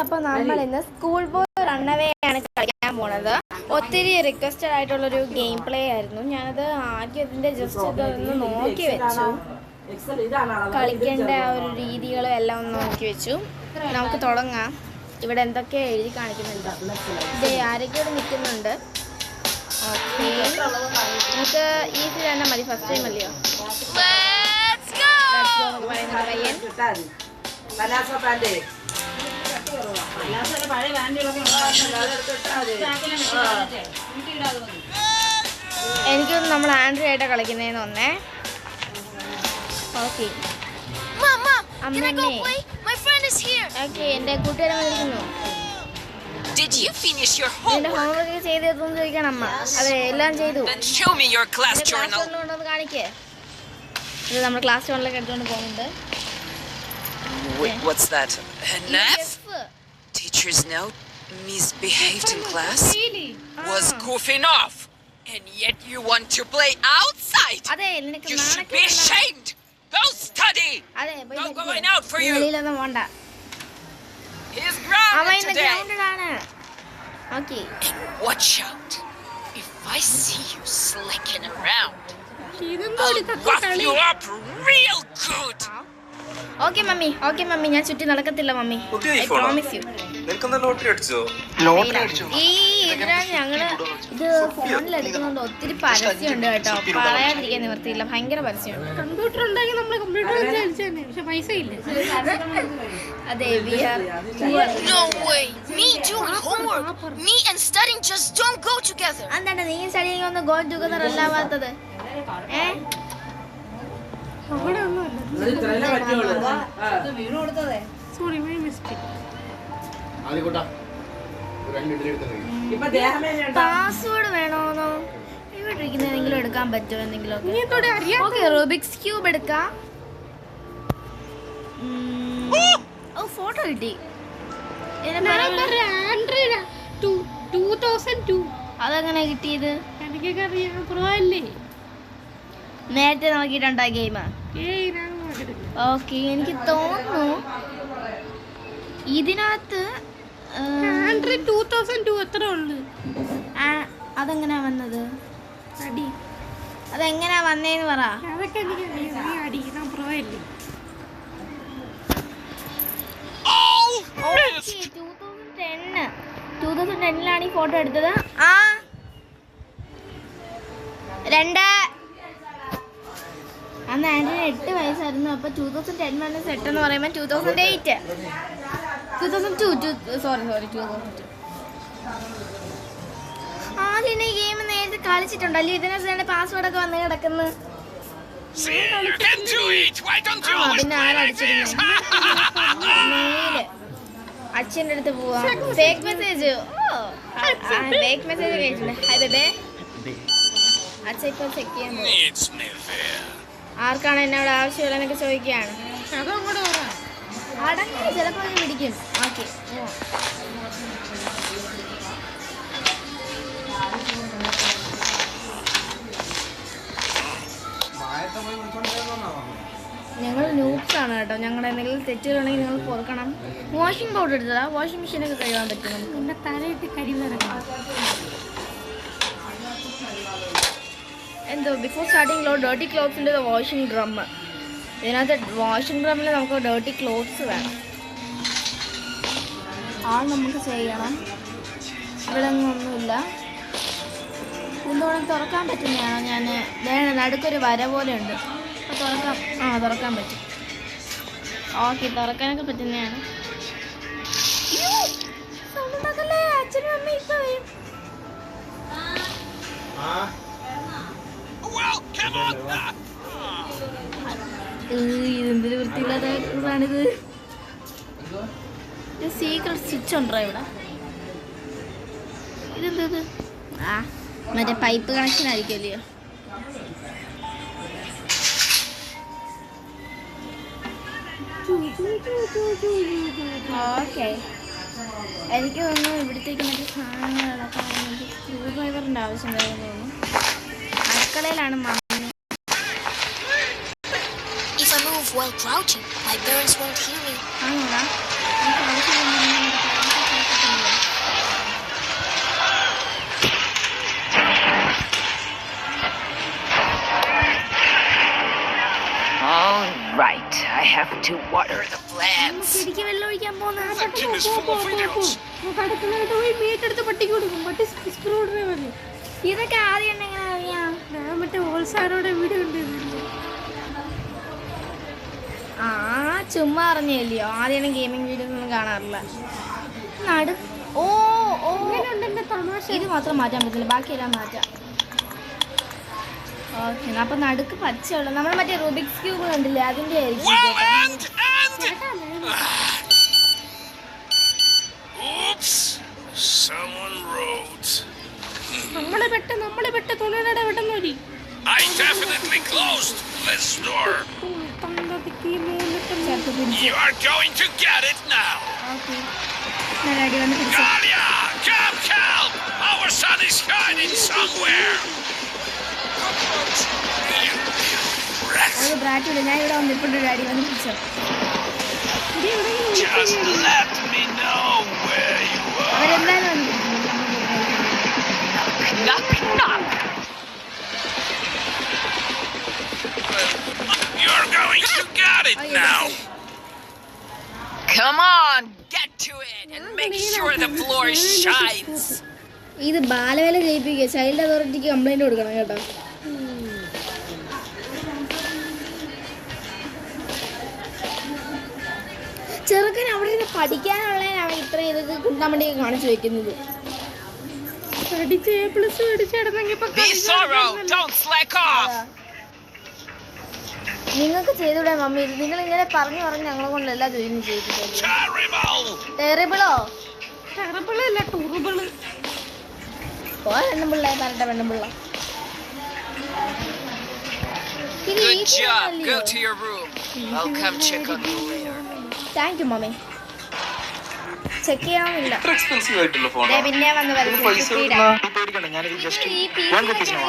അപ്പോൾ നമ്മൾ ഇന്ന് സ്കൂൾ ബോയ് റണ്ണവേ ആണ് കളിക്കാൻ പോണത്. ഒത്തിരി റിക്വസ്റ്റഡ് ആയിട്ടുള്ളൊരു ഗെയിം പ്ലേ ആയിരുന്നു. ഞാനത് ആദ്യം ഇതിൻ്റെ ജസ്റ്റ് ഇതൊന്ന് നോക്കി വെച്ചു, കളിക്കേണ്ട ആ ഒരു രീതികളും എല്ലാം ഒന്ന് നോക്കി വെച്ചു. നമുക്ക് തുടങ്ങാം. ഇവിടെ എന്തൊക്കെ എഴുതി കാണിക്കുന്നുണ്ട്, ഇത് ആരൊക്കെയോട് നിൽക്കുന്നുണ്ട്. ഓക്കെ, നമുക്ക് ഈസി തന്നെ മതി, ഫസ്റ്റ് ടൈം അല്ലയോ. എനിക്കൊന്ന് നമ്മൾ ആൻഡ്രി ആയിട്ടാണ് കളിക്കുന്നതെന്ന് ഒന്നേ. ഓക്കെ, ഓക്കെ, എന്റെ കൂട്ടുകാരൻ വന്നിരിക്കുന്നു. എന്റെ ഹോംവർക്ക് ചെയ്തെന്ന് ചോദിക്കണം അമ്മ. അതെ, എല്ലാം ചെയ്തു. കാണിക്കേ, ഇത് നമ്മൾ ക്ലാസ് വണ്ണിലേക്ക് എടുത്തുകൊണ്ട് പോകുന്നുണ്ട്. What's that? An F? Teacher's note? Misbehaved in class? Was goofing off? And yet you want to play outside? You should be ashamed! Go study! No going out for you! He's grounded today! Okay. Watch out! If I see you slicking around, I'll rough you up real good! Okay mummy, okay mummy, ഞാൻ ചുറ്റി നടക്കത്തില്ല mummy. I promise U. ഈ ഇതിനാണ് ഞങ്ങള് ഇത് ഫോണിൽ എടുക്കുന്നുണ്ട്. ഒത്തിരി പരസ്യമുണ്ട് കേട്ടോ, പറയാതിരിക്കാൻ നിവർത്തിയില്ല, ഭയങ്കര പരസ്യമുണ്ട്. കമ്പ്യൂട്ടർ ഉണ്ടെങ്കിൽ നമ്മൾ കമ്പ്യൂട്ടർ കളിച്ചേനെ, പക്ഷെ പൈസ ഇല്ല. അതെ, എന്താണ് നീ സ്റ്റഡിങ് ഒന്ന് ഗോ ടുഗദർ അല്ലാവാത്തത്? പാസ്വേഡ് വേണോന്നോ? ഇവിടെ ഇരിക്കുന്ന എന്തെങ്കിലും എടുക്കാൻ പറ്റുമോ? എന്തെങ്കിലും ഓക്കെ, റൂബിക്സ് ക്യൂബ് എടുക്കാം. ഓ, ഫോട്ടോ കിട്ടി. അതെങ്ങനെ കിട്ടിയത്? നേരത്തെ നോക്കിയിട്ടുണ്ടോ ഗെയിം? ഓക്കെ, എനിക്ക് തോന്നുന്നു ഇതിനകത്ത് അതെങ്ങനെയാ വന്നത്? അതെങ്ങനെയാ വന്നേന്ന് പറ. 2010 ഈ ഫോട്ടോ എടുത്തത്. അന്ന് ആൻറ്റിന് 8 വയസ്സായിരുന്നു. അപ്പൊ 2010 -8 എന്ന് പറയുമ്പോൾ 2008, 2002, സോറി 2002. ആദ്യം ഈ ഗെയിം നേരത്തെ കളിച്ചിട്ടുണ്ടല്ലോ. ഇതിനകത്ത് പാസ്വേഡ് ഒക്കെ വന്ന് കിടക്കുന്നു. പിന്നെ ആരടിച്ചിരുന്നു? അച്ഛൻ്റെ അടുത്ത് പോവാ. ഫേക്ക് മെസ്സേജ്, ഫേക്ക് മെസ്സേജ് കഴിച്ചിട്ടുണ്ട്. ഹൈ ബേബേ, അച്ഛൻ ഇപ്പൊ ചെക്ക് ചെയ്യാൻ പോകും. ആർക്കാണ് എന്നോട് ആവശ്യമുള്ളതെന്നൊക്കെ ചോദിക്കുകയാണ്. അടങ്ങി ചിലപ്പോൾ പിടിക്കും. ഓക്കെ, ഞങ്ങൾ ന്യൂസ് ആണ് കേട്ടോ. ഞങ്ങളുടെ എന്തെങ്കിലും തെറ്റുകളുണ്ടെങ്കിൽ നിങ്ങൾ പൊറുക്കണം. വാഷിംഗ് പൗഡർ എടുത്തതാ, വാഷിംഗ് മെഷീനൊക്കെ കഴുകാൻ പറ്റും നമുക്ക്. പിന്നെ തലയിട്ട് കരിവറങ്ങാം. എന്തോ before starting load dirty clothes in the washing drum. ഇതിനകത്ത് വാഷിംഗ് ഡ്രമ്മിൽ നമുക്ക് ഡേർട്ടി ക്ലോത്ത്സ് വേണം. നമുക്ക് ചെയ്യണം. ഇവിടെ ഒന്നുമില്ല. എന്തുകൊണ്ട് തുറക്കാൻ പറ്റുന്നതാണോ? ഞാൻ വേണം, നടുക്കൊരു വര പോലെ ഉണ്ട്. അപ്പോൾ തുറക്കാം. തുറക്കാൻ പറ്റും. ഓക്കെ, തുറക്കാനൊക്കെ പറ്റുന്നതാണ്. അച്ഛനും അമ്മ ഇപ്പൊ വരും. ഇതെന്തൊരു വൃത്തിയില്ലാത്തതാണിത്. സീക്രട്ട് സ്വിച്ച് ഉണ്ടോ ഇവിടെ? ഇതെന്തത്? മറ്റേ പൈപ്പ് കണക്ഷൻ ആയിരിക്കുമല്ലയോ? ഓക്കെ, എനിക്ക് തോന്നുന്നു ഇവിടത്തേക്ക് മറ്റേ സാധനങ്ങളൊക്കെ സ്ക്രൂ ഡ്രൈവറിൻ്റെ ആവശ്യം വരുമെന്ന് തോന്നുന്നു. അടുക്കളയിലാണ് mummy. If I move while crouching, my parents won't hear me. ആണോടാ? to water the plants. ചെടിക്ക് വെള്ളം ഒഴിക്കാൻ പോകുന്ന That tin is full of videos. അടുക്കളയിട്ട് പോയി മീറ്റെടുത്ത് പട്ടിക്ക് കൊടുക്കും. പട്ടി സ്ക്രൂ ഡ്രൈവർ. ഇതൊക്കെ ആദ്യം എങ്ങനെ അറിയാം? ഞാൻ മറ്റേ ഓൾസാരോടെ വീഡിയോ ഉണ്ട്. ആ ചുമ്മാ അറിഞ്ഞില്ലയോ, ആദ്യം ഗെയിമിംഗ് വീഡിയോസ് ഒന്നും കാണാറില്ല. ഓ ഓ ഉണ്ടെന്റെ തമാശ. ഇത് മാത്രം മാറ്റാൻ പറ്റില്ല, ബാക്കിയെല്ലാം മാറ്റാം. ഓക്കെ, അപ്പൊ നടുക്ക് പച്ചയുള്ള നമ്മൾ മറ്റേ റൂബിക്സ് ക്യൂബ് കണ്ടില്ലേ, അതിന്റെ ആയിരിക്കും. Well, and oops, someone wrote. നമ്മളെ പെട്ട തുണിയുടെ വെട്ടം നോടി. I definitely closed this door. You are going to get it now. Galia, come help! Our son is hiding somewhere. ഞാൻ ഇവിടെ വന്നിട്ടുണ്ട്, ഡാഡി വന്ന് പിടിച്ചോ. Just let me know where you are. അവരെന്തായാലും വന്ന് Knock, knock. You're going to get it now. Come on, get to it and make sure the floor shines. ഇത് ബാലവേല ചെയ്യിപ്പിക്കുക, child അതോറിറ്റിക്ക് കംപ്ലൈന്റ് കൊടുക്കണം കേട്ടോ. ചെറുക്കൻ അവിടെ നിന്ന് പഠിക്കാനുള്ളതിനാണ് ഇത്രയും ഇതൊക്കെ കിട്ടാൻ വേണ്ടി കാണിച്ചു വെക്കുന്നത്. Be thorough, don't slack off. നിങ്ങൾക്ക് ചെയ്തൂടെ മമ്മി, ഇത് നിങ്ങൾ ഇങ്ങനെ പറഞ്ഞു പറഞ്ഞ് ഞങ്ങളെ കൊണ്ട് എല്ലാ ജോലിയും ചെയ്യിപ്പിച്ചത്. Terrible. ടെറിബിളോ ടെറബിളല്ല, ടൂറുബിള്. പെണ്ണുപിള്ള പറഞ്ഞ പെണ്ണുപിള്ള. Good job. Go to your room. I'll come check on you later. Thank you mummy. Check ചെയ്യാമില്ല. എക്സ്പെൻസീവ് ആയിട്ടുള്ള ദേ ഫോണാണ്. പിന്നെ വന്ന് പൈസ പേടിക്കണ്ട, ഞാനിത് ജസ്റ്റ് ഈ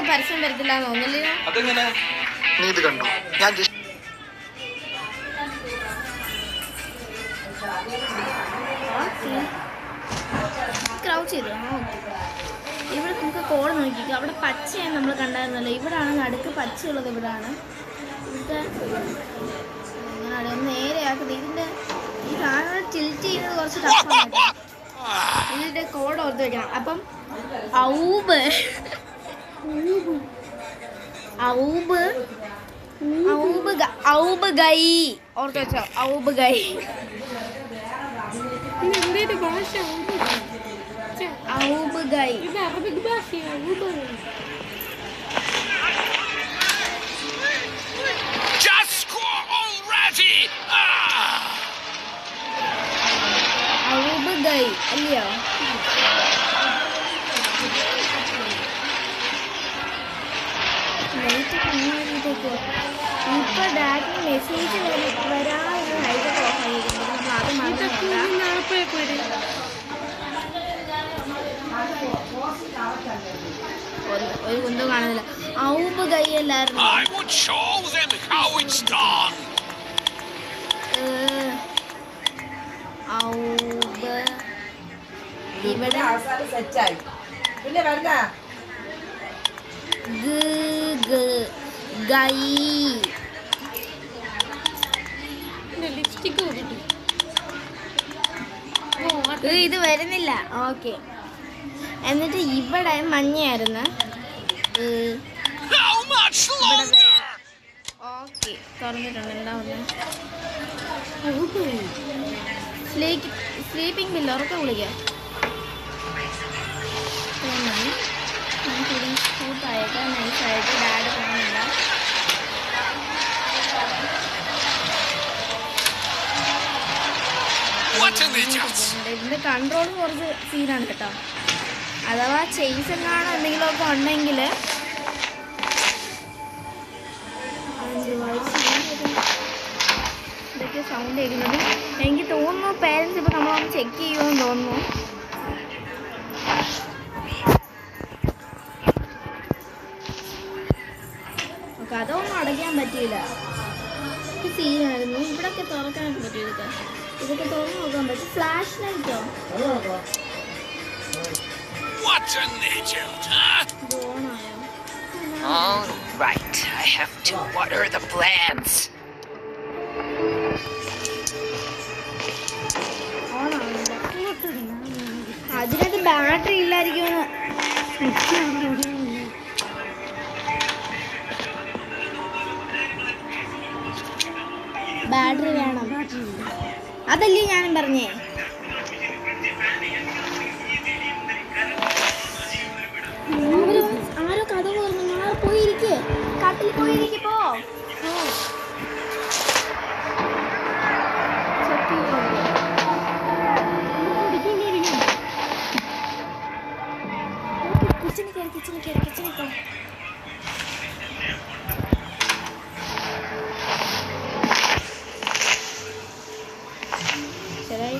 പരസ്യം വരത്തില്ല തോന്നില്ല. അതെങ്ങനെ നീ ഇത് കണ്ടു? ഞാൻ ജസ്റ്റ് ക്രൗച്ച് ചെയ്തു. ഇവിടെ നമുക്ക് കോഡ് നോക്കിക്കോ, അവിടെ പച്ചയാണ് നമ്മൾ കണ്ടായിരുന്നല്ലോ. ഇവിടാണ് നടുക്ക് പച്ചയുള്ളത്, ഇവിടാണ്. ഇവിടുത്തെ അങ്ങനെ ഒന്ന് നേരെയാക്കുന്നത്. ഇതിൻ്റെ ഈ സാധനം ടിൽറ്റ് ചെയ്യുന്നത് കുറച്ച് ടഫാണ്. ഇതിൻ്റെ കോഡ് ഓർത്ത് വെക്കണം. അപ്പം ഔബ് ഔബ് ഔബ് ഔബ് ഗൈ ഓർത്ത് വെച്ചോ, ഔബ് ഗൈ. ഇതെന്തേലും ഭാഷ? ഔബ് ഗൈ ഇത് അറബിക് ഭാഷയാണ്. Just score already. ഔബ് ഗൈ അല്ലയോ? ഇപ്പൊ ഡാഡിന് മെസ്സേജ് വരാതെ ലൈറ്റൊക്കെ ഓഫ് ആയിരിക്കും. നമ്മൾ അത് മാത്രമല്ല, ഒരു കുന്തം കാണുന്നില്ല. ഔബ് ഗൈ അല്ലായിരുന്നു. I would show them how it's done. ഔബ് ഇവിടെ സെറ്റായി പിന്നെ വരണ ഗൈ. ലിപ്സ്റ്റിക് കൊടുത്തു. ഇത് വരുന്നില്ല. ഓക്കെ, എന്നിട്ട് ഇവിടെ മഞ്ഞയായിരുന്നു. How much longer? ഓക്കെ, തുറന്നിട്ടുണ്ട്. എന്താ പറഞ്ഞത്? സ്ലീപ്പിംഗ് പില്ലോ ഉറക്കെ വിളിക്കാം. സ്കൂട്ടായേക്കാം നൈസായിട്ട്. ഡാഡ് കാണുന്നില്ല. What an idiot. ഇതിന്റെ കൺട്രോൾ കുറച്ച് സീനാണ് കേട്ടോ. അഥവാ ചെയ്സ് എങ്ങാണോ എന്തെങ്കിലുമൊക്കെ ഉണ്ടെങ്കിൽ ഇതൊക്കെ സൗണ്ട് കേൾക്കുന്നത് എനിക്ക് തോന്നുന്നു. പേരൻസ് ഇപ്പൊ നമ്മളൊന്ന് ചെക്ക് ചെയ്യുമെന്ന് തോന്നുന്നു. ഓക്കെ, അതൊന്നും അടയ്ക്കാൻ പറ്റിയില്ല. സീനായിരുന്നു. ഇവിടൊക്കെ തുറക്കാനൊക്കെ പറ്റും. ഇതൊക്കെ തുറന്നു നോക്കാൻ പറ്റും. ഫ്ലാഷ് ലൈറ്റോ? What an idiot, huh? ഓണായോ? All right, I have to water the plants. Battery വേണം. അതല്ലേ ഞാനും പറഞ്ഞേ. ആരോ കഥ പറഞ്ഞു. ഞാൻ പോയിരിക്കേ, കാട്ടിൽ പോയിരിക്കോ. കിച്ചണിക്കോ. ശരി.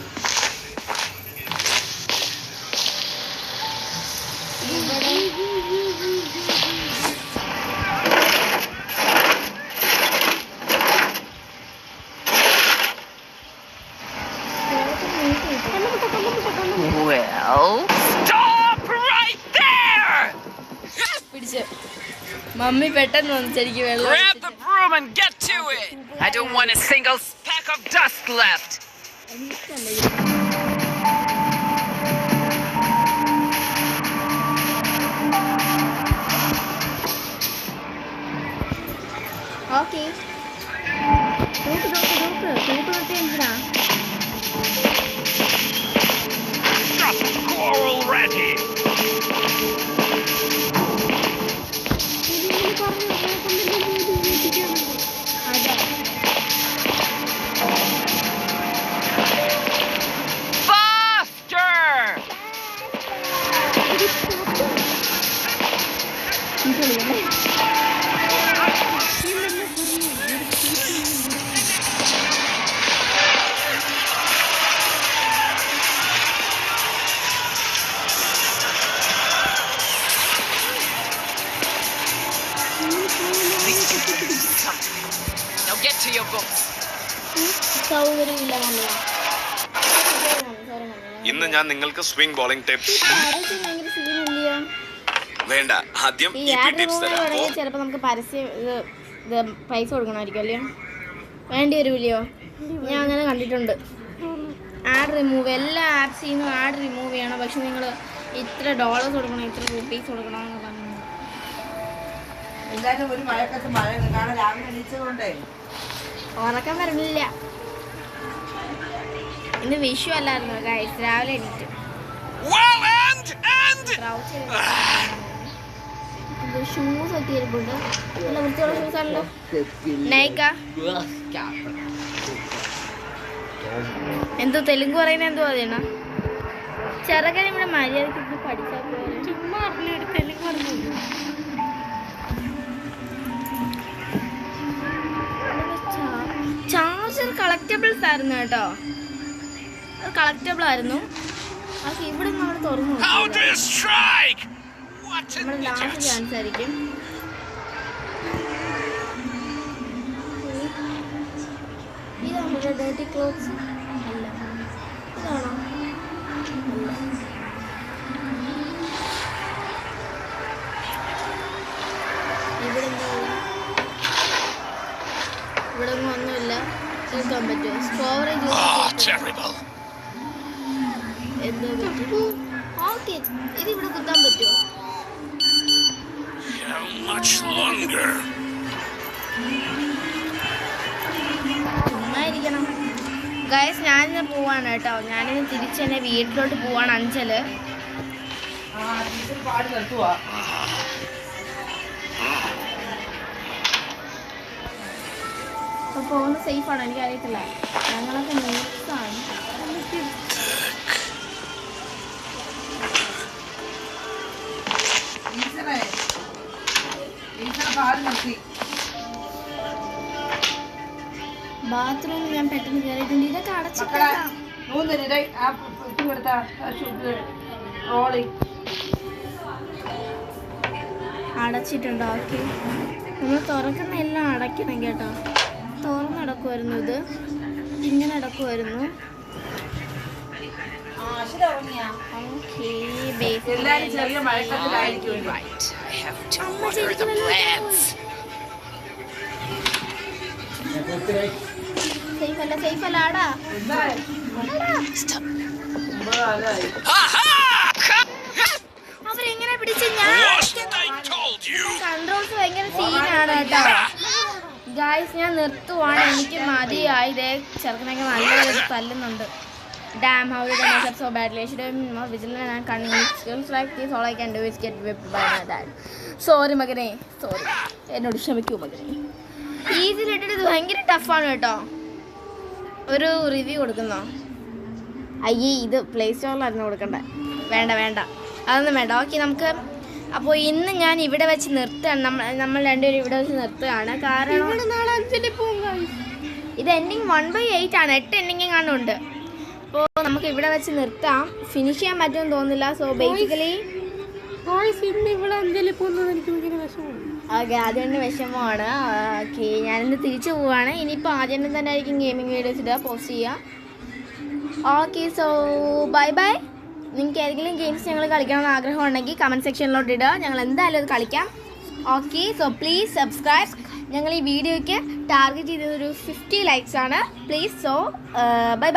Well, stop right there! പിടിച്ചു. മമ്മി പെട്ടെന്ന് വന്നിരിക്കും വെള്ളം. Grab the broom and get to it! I don't want a single speck of dust left. Okay. എന്തിനാ? Just squirrel ready. Faster! Now get to your books. സൗകര്യമില്ല mummy. ഇന്ന് ഞാൻ നിങ്ങൾക്ക് swing bowling tips ഭയങ്കര സീനില്ലയോ? വേണ്ട, ആദ്യം ഈ ഈ ആഡ് ടിപ്സ് റിമൂവ് തരാം. പറഞ്ഞാൽ ചിലപ്പോൾ നമുക്ക് പരസ്യം ഇത് പൈസ കൊടുക്കണമായിരിക്കും അല്ലയോ? വേണ്ടി വരില്ലയോ? ഞാൻ അങ്ങനെ കണ്ടിട്ടുണ്ട്. ആഡ് റിമൂവ് എല്ലാ ആപ്സിൽ നിന്നും ആഡ് റിമൂവ് ചെയ്യണം. പക്ഷെ നിങ്ങൾ ഇത്ര ഡോളേഴ്സ് കൊടുക്കണം, ഇത്ര റുപ്പീസ് കൊടുക്കണം എന്ന് പറഞ്ഞു. എല്ലാരും ഒരു മഴക്കത്ത് മഴ കാരണം രാവിലെ എണീച്ചതുകൊണ്ടേ ഉറക്കം വരണില്ല. ഇന്ന് വിഷു അല്ലായിരുന്നു ഗൈസ്. രാവിലെ എണീറ്റ് Well, and ഷൂസ് ഒക്കെ ഇരിപ്പുണ്ട്. നല്ല വൃത്തിയുള്ള ഷൂസ് ആണല്ലോ. നൈക്ക എന്തോ തെലുങ്ക് പറയുന്നത് എന്തോ അറിയണ. ചെറുക്കൻ ഇവിടെ മര്യാദക്ക് പഠിച്ചാൽ പോലെ ചുമ്മാ അറിഞ്ഞൊരു തെലുങ്ക് പറഞ്ഞു. ചാർജർ കളക്റ്റബിൾസ് ആയിരുന്നു കേട്ടോ. കളക്റ്റബിൾ ആയിരുന്നു. പക്ഷെ ഇവിടെ നമ്മൾ തുറന്നു how do you strike? What an നമ്മൾ ലാസ്റ്റ് idiot! ചാൻസ് ആയിരിക്കും. ഇതാണോ ഡേർട്ടി ക്ലോത്ത്സ്? അല്ല. ഇതാണോ? അല്ല. ഇവിടെ എന്താ? ഇവിടെ ഒന്നും ഒന്നുമില്ല. എടുക്കാൻ പറ്റുമോ? Storage Ah, terrible. എന്താ പറ്റും? ഓക്കെ. ഇത് ഇവിടെ കുത്താൻ പറ്റുമോ? How much longer? ചുമ്മായിരിക്കണം. ഗൈസ് ഞാനിന്ന് പോവാണ് കേട്ടോ. ഞാനിന്ന് തിരിച്ച് തന്നെ വീട്ടിലോട്ട് പോവാണ്. അഞ്ചല് പാടി നിർത്തുവാ. അപ്പോൾ പോകുന്നത് സേഫാണോ എനിക്കറിയത്തില്ല. ഞങ്ങളൊക്കെ നേഴ്സാണ്. പാടി നിർത്തി. ബാത്റൂമിൽ ഞാൻ പെട്ടെന്ന് കയറിയിട്ടുണ്ട്. ഇതൊക്കെ മക്കളെ അടച്ചിട്ടേക്കാം. 3 നിര ആ ഇത് കൊടുത്താ റോളി അടച്ചിട്ടുണ്ട്. ഓക്കെ. നമ്മൾ തുറക്കുന്ന എല്ലാം അടയ്ക്കണം കേട്ടോ. തുറന്നടക്കുമായിരുന്നു. ഇത് ഇങ്ങനെ അടക്കുമായിരുന്നു. എല്ലാരും ചെറിയ മഴക്കത്തിലായിരിക്കും. Right, I have to water the plants. Safe അല്ല ആടാ. Stop. Aha! അവരെങ്ങനെ പിടിച്ച് ഞാൻ കൺട്രോൾസ് ഭയങ്കര സീനാണ് കേട്ടോ. ഗായ്സ് ഞാൻ നിർത്തുവാണ്, എനിക്ക് മതിയായി. ഇതേ ചെറുക്കനൊക്കെ നല്ല തല്ലുന്നുണ്ട്. Damn, how did I mess up so badly? I should have been more vigilant and cunning. Skills like this, all I can do is get whipped by my dad. Sorry മകനെ, sorry, എന്നോട് ക്ഷമിക്കൂ മകനെ. Easy ഇട്ടിട്ട് ഇത് ഭയങ്കര ടഫാണ് കേട്ടോ. ഒരു review കൊടുക്കുന്നോ? അയ്യേ, ഇത് പ്ലേ സ്റ്റോറിലായിരുന്നു കൊടുക്കണ്ടേ. വേണ്ട അതൊന്നും വേണ്ട. ഓക്കെ, നമുക്ക് അപ്പോൾ ഇന്ന് ഞാൻ ഇവിടെ വെച്ച് നിർത്തുകയാണ്. നമ്മൾ രണ്ടുപേരും ഇവിടെ വെച്ച് നിർത്തുകയാണ്. കാരണം ഇത് എൻഡിങ് 1/8 ആണ്. 8 എൻഡിങ് കാണുന്നുണ്ട്. അപ്പോൾ നമുക്ക് ഇവിടെ വെച്ച് നിർത്താം. ഫിനിഷ് ചെയ്യാൻ പറ്റുമെന്ന് തോന്നുന്നില്ല. സോ ബേസിക്കലി ഇവിടെ അഞ്ചലിൽ പോകുന്നത് എനിക്ക് ഭയങ്കര വിഷമമാണ്. ഓക്കെ, അതുകൊണ്ട് വിഷമമാണ്. ഓക്കെ, ഞാനിന്ന് തിരിച്ചു പോവുകയാണ്. ഇനിയിപ്പോൾ ആദ്യം തന്നെ ആയിരിക്കും ഗെയിമിംഗ് വീഡിയോസ് ഇടുക, പോസ്റ്റ് ചെയ്യുക. Okay, so bye. നിങ്ങൾക്ക് ഏതെങ്കിലും ഗെയിംസ് ഞങ്ങൾ കളിക്കണമെന്ന് ആഗ്രഹം ഉണ്ടെങ്കിൽ കമൻറ്റ് സെക്ഷനിലോട്ട് ഇടുക. ഞങ്ങൾ എന്തായാലും അത് കളിക്കാം. Okay, so please subscribe. ഞങ്ങൾ ഈ വീഡിയോയ്ക്ക് ടാർഗറ്റ് ചെയ്തതൊരു 50 ലൈക്സ് ആണ്. Please, so by.